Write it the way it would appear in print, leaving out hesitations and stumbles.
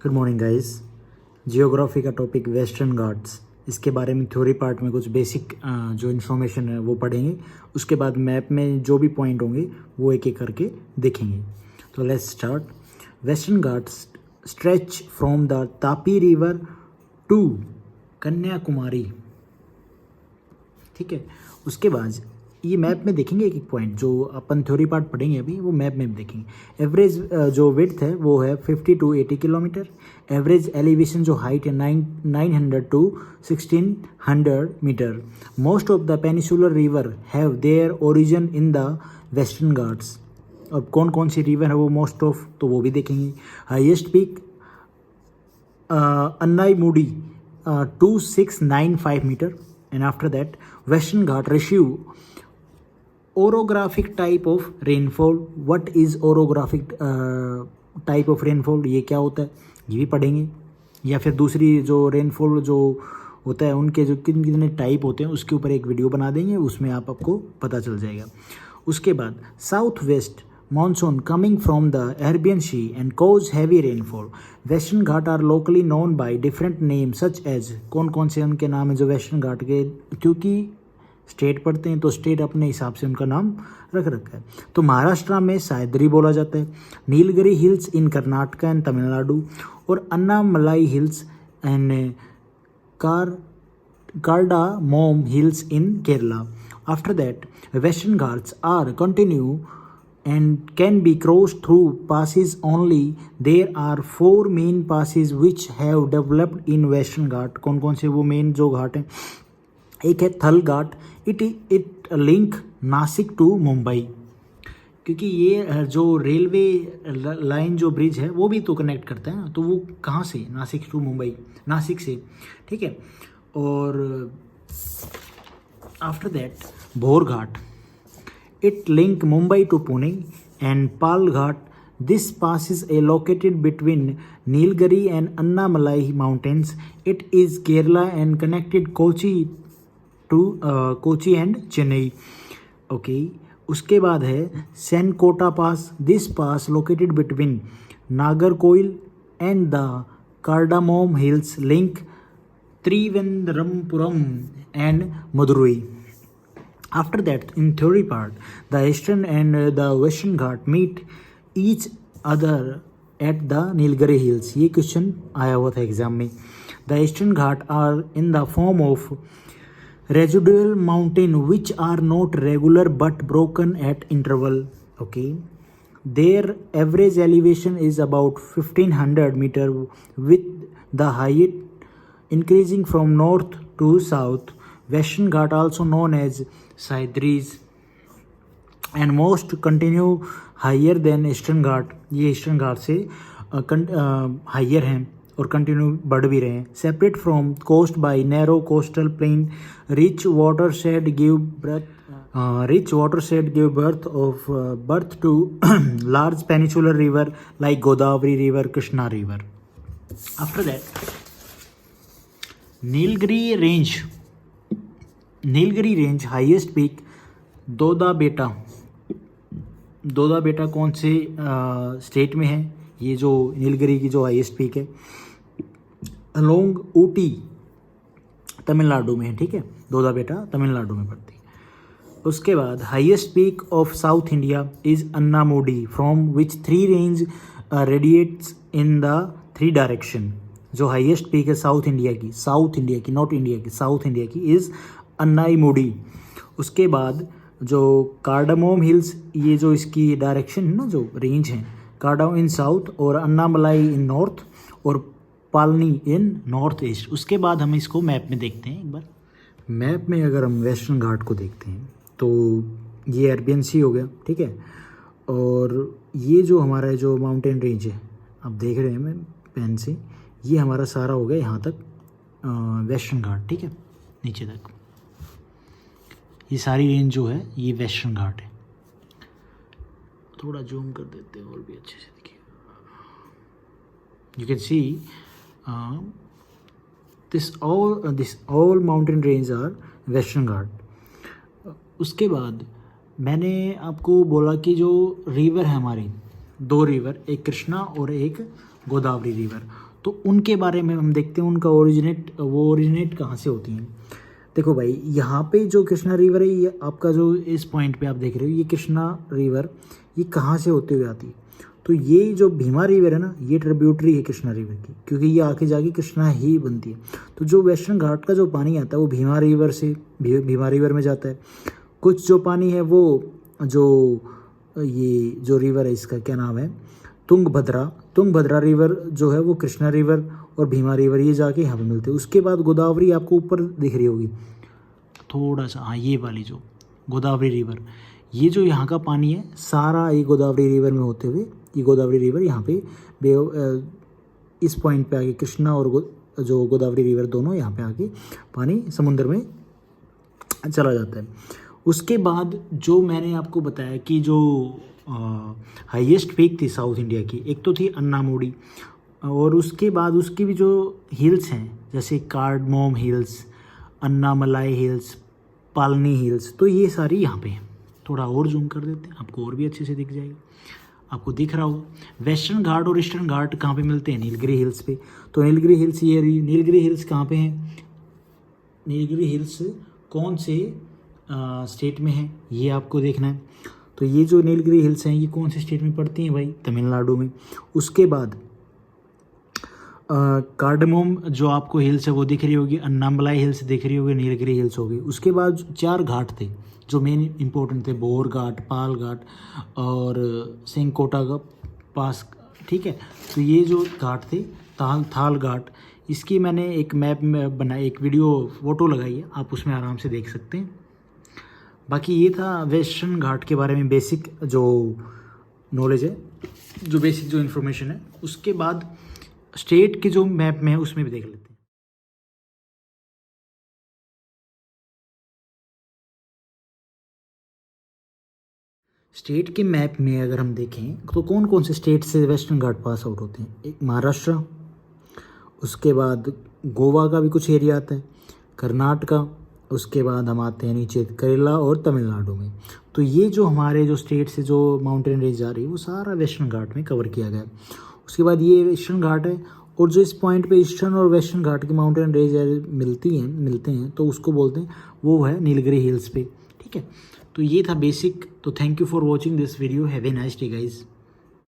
Good morning guys. Geography का topic western Ghats, इसके बारे में थ्योरी पार्ट में कुछ बेसिक जो इन्फॉर्मेशन है वो पढ़ेंगे। उसके बाद मैप में जो भी पॉइंट होंगे वो एक एक करके देखेंगे। तो let's start. Western Ghats stretch from the Tapi river to Kanyakumari, ठीक है। उसके बाद ये मैप में देखेंगे एक एक पॉइंट, जो अपन थ्योरी पार्ट पढ़ेंगे अभी वो मैप में देखेंगे। एवरेज जो विड्थ है वो है 50 to 80 किलोमीटर। एवरेज एलिवेशन जो हाइट है 900 to 1600 metre. Most of the peninsular river have their origin in the western Ghats. अब कौन कौन सी रिवर है वो मोस्ट ऑफ, तो वो भी देखेंगे। Highest peak Anamudi 2695 meter, and after that Western Ghat receive orographic type of rainfall. What is orographic type of rainfall, ये क्या होता है ये भी पढ़ेंगे। या फिर दूसरी जो रेनफॉल जो होता है उनके जो कितने टाइप होते हैं उसके ऊपर एक वीडियो बना देंगे, उसमें आपको पता चल जाएगा। उसके बाद south west monsoon coming from the Arabian Sea and cause heavy rainfall. Western Ghat are locally known by different names such as, कौन कौन से उनके नाम है जो वेस्टर्न घाट के, क्योंकि स्टेट पढ़ते हैं तो स्टेट अपने हिसाब से उनका नाम रख रखा है। तो महाराष्ट्र में सायद्री बोला जाता है, Nilgiri hills in Karnataka and Tamil Nadu, और Annamalai hills and cardamom hills in Kerala. After that, Western Ghats are continue and can be crossed through passes only. There are 4 main passes which have developed in Western Ghat. कौन कौन से वो main जो घाट हैं? एक है Thal Ghat, it link Nashik to Mumbai, क्योंकि ये जो रेलवे लाइन जो ब्रिज है वो भी तो कनेक्ट करता है ना, तो वो कहाँ से? नासिक टू मुंबई, नासिक से, ठीक है। और आफ्टर दैट भोर घाट, it link Mumbai to Pune, and Pal Ghat. This pass is located between Nilgiri and Annamalai mountains. It is Kerala and connected Kochi to Kochi and Chennai. Okay. उसके बाद है Senkota Pass. This pass located between Nagarkoil and the Cardamom Hills link Trivandrampuram and Madurai. After that, in theory part, the eastern and the western Ghat meet each other at the Nilgiri Hills. ये question आया हुआ था exam में। The eastern Ghat are in the form of residual mountain which are not regular but broken at interval. Okay, their average elevation is about 1500 meter, with the height increasing from north to south. Western Ghat also known as Saidris and most continue higher than Eastern Ghat. ये Eastern Ghat से higher हैं और continue बढ़ भी रहे हैं। Separate from coast by narrow coastal plain, rich water shed give birth to large peninsular river like Godavari river, Krishna river. After that Nilgiri range highest peak Doddabetta कौन से स्टेट में है? ये जो नीलगिरी की जो हाईएस्ट पीक है अलोंग ऊटी तमिलनाडु में है, ठीक है। दोदा बेटा तमिलनाडु में पड़ती है। उसके बाद highest peak of south India is Anamudi, from which 3 range radiates in the 3 direction. जो हाईएस्ट पीक है साउथ इंडिया की, नॉट इंडिया की, साउथ इंडिया की इज अन्नाईमुडी। उसके बाद जो कार्डामोम हिल्स, ये जो इसकी डायरेक्शन है ना, जो रेंज है, कार्डामोम इन साउथ और अन्नामलाई इन नॉर्थ और पालनी इन नॉर्थ ईस्ट। उसके बाद हम इसको मैप में देखते हैं एक बार। मैप में अगर हम वेस्टर्न घाट को देखते हैं तो ये अरबियन सी हो गया, ठीक है। और ये जो हमारा जो माउंटेन रेंज है, आप देख रहे हैं मैं पेन से, ये हमारा सारा हो गया यहाँ तक वेस्टर्न घाट, ठीक है, नीचे तक। ये सारी रेंज जो है ये वेस्टर्न घाट है। थोड़ा जूम कर देते हैं और भी अच्छे से देखिए। You can see this all mountain range are Western Ghat. उसके बाद मैंने आपको बोला कि जो रिवर है हमारी, 2 रिवर, एक कृष्णा और एक गोदावरी रिवर, तो उनके बारे में हम देखते हैं, उनका ओरिजिनेट कहाँ से होती हैं। देखो भाई, यहाँ पे जो कृष्णा रिवर है, ये आपका जो इस पॉइंट पे आप देख रहे हो, ये कृष्णा रिवर ये कहाँ से होते हुए आती है। तो ये जो भीमा रिवर है ना, ये ट्रिब्यूटरी है कृष्णा रिवर की, क्योंकि ये आके जाके कृष्णा ही बनती है। तो जो वेस्टर्न घाट का जो पानी आता है वो भीमा रिवर से भीमा रिवर में जाता है। कुछ जो पानी है वो ये जो रिवर है, इसका क्या नाम है, तुंगभद्रा रिवर जो है वो कृष्णा रिवर और भीमा रिवर ये जाके यहाँ पे मिलते हैं। उसके बाद गोदावरी आपको ऊपर दिख रही होगी थोड़ा सा, हाँ ये वाली जो गोदावरी रिवर, ये जो यहाँ का पानी है सारा ये गोदावरी रिवर में होते हुए, ये गोदावरी रिवर यहाँ पे इस पॉइंट पे आके कृष्णा और जो गोदावरी रिवर दोनों यहाँ पे आके पानी समुद्र में चला जाता है। उसके बाद जो मैंने आपको बताया कि जो हाईएस्ट पीक थी साउथ इंडिया की, एक तो थी अन्नामुडी, और उसके बाद उसकी भी जो हिल्स हैं जैसे कार्डमोम हिल्स, अन्नामलाई हिल्स, पालनी हिल्स, तो ये सारी यहाँ पे हैं। थोड़ा और जूम कर देते हैं, आपको और भी अच्छे से दिख जाएगा। आपको दिख रहा होगा वेस्टर्न घाट और ईस्टर्न घाट कहाँ पे मिलते हैं, नीलगिरी हिल्स पे। तो नीलगिरी हिल्स ये रही, नीलगिरी हिल्स कहाँ पे हैं, नीलगिरी हिल्स कौन से स्टेट में है ये आपको देखना है। तो ये जो नीलगिरी हिल्स हैं ये कौन से स्टेट में पड़ती हैं भाई, तमिलनाडु में। उसके बाद कार्डमोम जो आपको हिल्स है वो दिख रही होगी, अन्नामलाई हिल्स दिख रही होगी, नीलगिरी हिल्स होगी। उसके बाद 4 घाट थे जो मेन इंपॉर्टेंट थे, बोर घाट, पाल घाट और सेंकोटा का पास, ठीक है। तो ये जो घाट थे, थाल घाट, इसकी मैंने एक मैप में बनाई, एक वीडियो फोटो लगाई है, आप उसमें आराम से देख सकते हैं। बाकी ये था वेस्टर्न घाट के बारे में बेसिक जो नॉलेज है, जो बेसिक जो इन्फॉर्मेशन है। उसके बाद स्टेट के जो मैप में है उसमें भी देख लेते हैं। स्टेट के मैप में अगर हम देखें तो कौन कौन से स्टेट से वेस्टर्न घाट पास आउट होते हैं, एक महाराष्ट्र, उसके बाद गोवा का भी कुछ एरिया आता है, कर्नाटका, उसके बाद हम आते हैं नीचे केरला और तमिलनाडु में। तो ये जो हमारे जो स्टेट से जो माउंटेन रेंज जा रही है वो सारा वेस्टर्न घाट में कवर किया गया है। उसके बाद ये ईस्टर्न घाट है, और जो इस पॉइंट पे ईस्टर्न और वेस्टर्न घाट की माउंटेन रेंज मिलते हैं तो उसको बोलते हैं, वो है नीलगिरी हिल्स पे, ठीक है। तो ये था बेसिक। तो thank you for watching this video, have a nice day guys.